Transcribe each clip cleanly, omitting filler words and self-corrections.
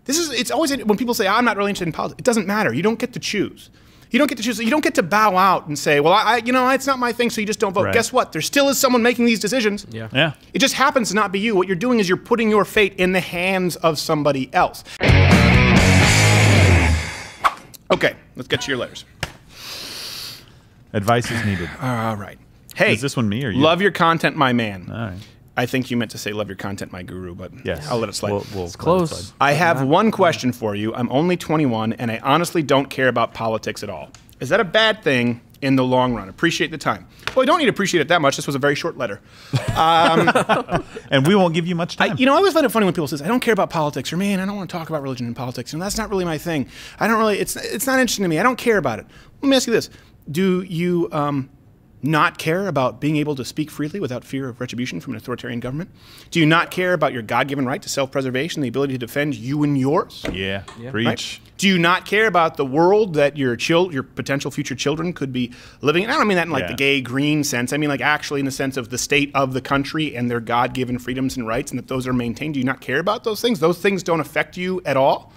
It's always, when people say, I'm not really interested in politics, it doesn't matter. You don't get to choose. You don't get to choose. You don't get to bow out and say, well, it's not my thing, so you just don't vote. Right. Guess what? There still is someone making these decisions. Yeah. It just happens to not be you. What you're doing is you're putting your fate in the hands of somebody else. Okay, let's get to your letters. Advice is needed. All right. Hey. Is this one me or you? Love your content, my man. All right. I think you meant to say love your content, my guru, but yes. I'll let it slide. It's close. I have one question for you. I'm only 21, and I honestly don't care about politics at all. Is that a bad thing in the long run? Appreciate the time. Well, I don't need to appreciate it that much. This was a very short letter. And we won't give you much time. I always find it funny when people say, I don't care about politics, or man, I don't want to talk about religion and politics. That's not really my thing. I don't really, it's not interesting to me. I don't care about it. Let me ask you this. Do you not care about being able to speak freely without fear of retribution from an authoritarian government? Do you not care about your God-given right to self-preservation, the ability to defend you and yours? Yeah. Preach. Right? Do you not care about the world that your potential future children could be living in? I don't mean that in like the gay green sense. I mean like actually in the sense of the state of the country and their God-given freedoms and rights, and that those are maintained. Do you not care about those things? Those things don't affect you at all?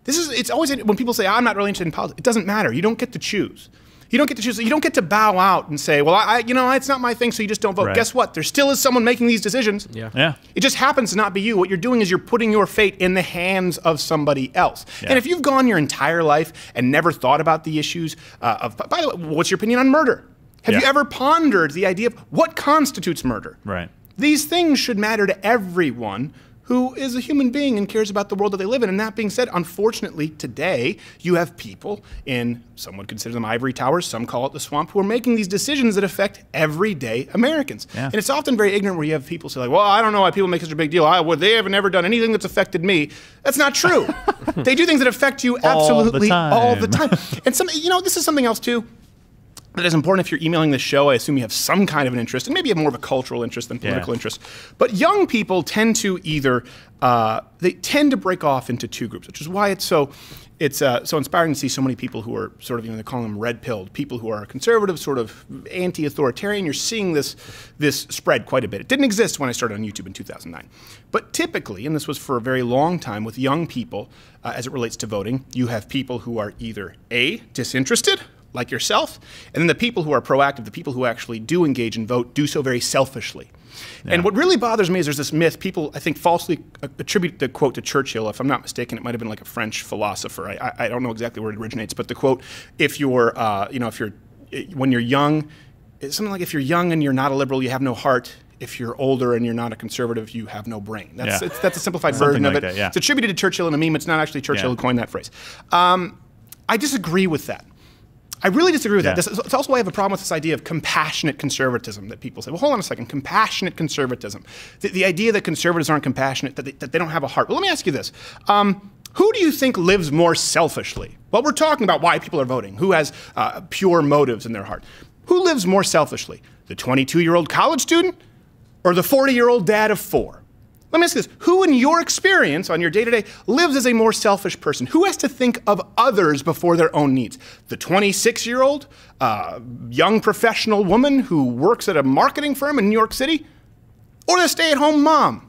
It's always, when people say, I'm not really interested in politics, it doesn't matter. You don't get to choose. You don't get to choose. You don't get to bow out and say, well, it's not my thing, so you just don't vote. Right. Guess what? There still is someone making these decisions. Yeah. It just happens to not be you. What you're doing is you're putting your fate in the hands of somebody else. Yeah. And if you've gone your entire life and never thought about the issues by the way, what's your opinion on murder? Have you ever pondered the idea of what constitutes murder? Right. These things should matter to everyone who is a human being and cares about the world that they live in. And that being said, unfortunately, today, you have people in, some would consider them ivory towers, some call it the swamp, who are making these decisions that affect everyday Americans. Yeah. And it's often very ignorant where you have people say, like, well, I don't know why people make such a big deal. They have never done anything that's affected me. That's not true. They do things that affect you absolutely all the time. And this is something else, too. It is important if you're emailing this show. I assume you have some kind of an interest, and maybe you have more of a cultural interest than political interest. But young people tend to they tend to break off into two groups, which is why it's so inspiring to see so many people who are sort of, they call them red-pilled, people who are conservative, sort of anti-authoritarian. You're seeing this spread quite a bit. It didn't exist when I started on YouTube in 2009. But typically, and this was for a very long time with young people as it relates to voting, you have people who are either A, disinterested, like yourself, and then the people who are proactive, the people who actually do engage and vote, do so very selfishly. Yeah. And what really bothers me is there's this myth, people I think falsely attribute the quote to Churchill. If I'm not mistaken, it might have been like a French philosopher. I don't know exactly where it originates, but the quote, when you're young, it's something like, if you're young and you're not a liberal, you have no heart. If you're older and you're not a conservative, you have no brain. That's a simplified version of it. It's attributed to Churchill in a meme. It's not actually Churchill who coined that phrase. I disagree with that. I really disagree with that. It's also why I have a problem with this idea of compassionate conservatism that people say, well, hold on a second, compassionate conservatism. The idea that conservatives aren't compassionate, that they don't have a heart. Well, let me ask you this. Who do you think lives more selfishly? Well, we're talking about why people are voting. Who has pure motives in their heart? Who lives more selfishly? The 22-year-old college student or the 40-year-old dad of 4? Let me ask you this. Who in your experience on your day-to-day lives as a more selfish person? Who has to think of others before their own needs? The 26-year-old young professional woman who works at a marketing firm in New York City? Or the stay-at-home mom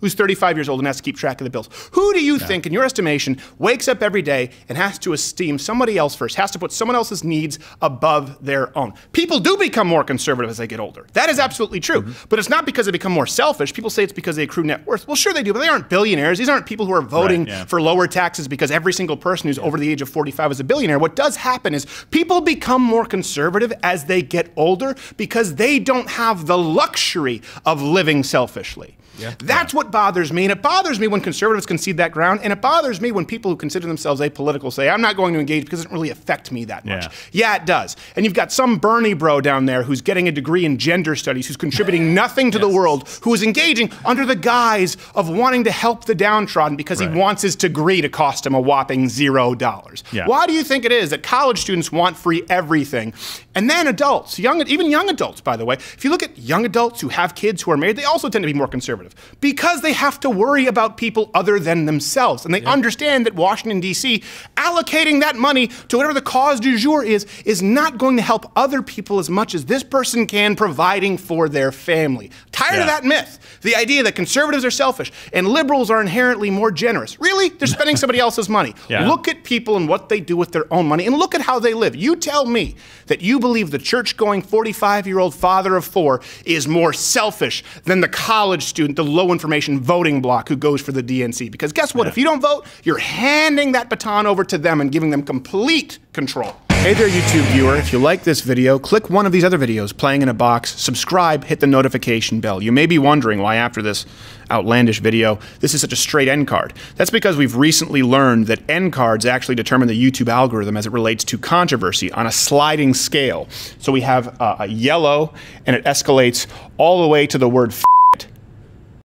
who's 35 years old and has to keep track of the bills? Who do you think, in your estimation, wakes up every day and has to esteem somebody else first, has to put someone else's needs above their own? People do become more conservative as they get older. That is absolutely true. But it's not because they become more selfish. People say it's because they accrue net worth. Well, sure they do, but they aren't billionaires. These aren't people who are voting for lower taxes because every single person who's over the age of 45 is a billionaire. What does happen is people become more conservative as they get older because they don't have the luxury of living selfishly. That's what bothers me, and it bothers me when conservatives concede that ground, and it bothers me when people who consider themselves apolitical say, I'm not going to engage because it doesn't really affect me that much. Yeah, it does. And you've got some Bernie bro down there who's getting a degree in gender studies, who's contributing nothing to the world, who is engaging under the guise of wanting to help the downtrodden because he wants his degree to cost him a whopping $0. Why do you think it is that college students want free everything? And then adults, even young adults, by the way, if you look at young adults who have kids who are married, they also tend to be more conservative. conservative? Because they have to worry about people other than themselves. And they understand that Washington, D.C., allocating that money to whatever the cause du jour is not going to help other people as much as this person can, providing for their family. Tired of that myth. The idea that conservatives are selfish and liberals are inherently more generous. Really? They're spending somebody else's money. Look at people and what they do with their own money, and look at how they live. You tell me that you believe the church-going 45-year-old father of 4 is more selfish than the college student, the low-information voting bloc who goes for the DNC. Because guess what? If you don't vote, you're handing that baton over to them and giving them complete control. Hey there, YouTube viewer. If you like this video, click one of these other videos playing in a box, subscribe, hit the notification bell. You may be wondering why after this outlandish video, this is such a straight end card. That's because we've recently learned that end cards actually determine the YouTube algorithm as it relates to controversy on a sliding scale. So we have a yellow, and it escalates all the way to the word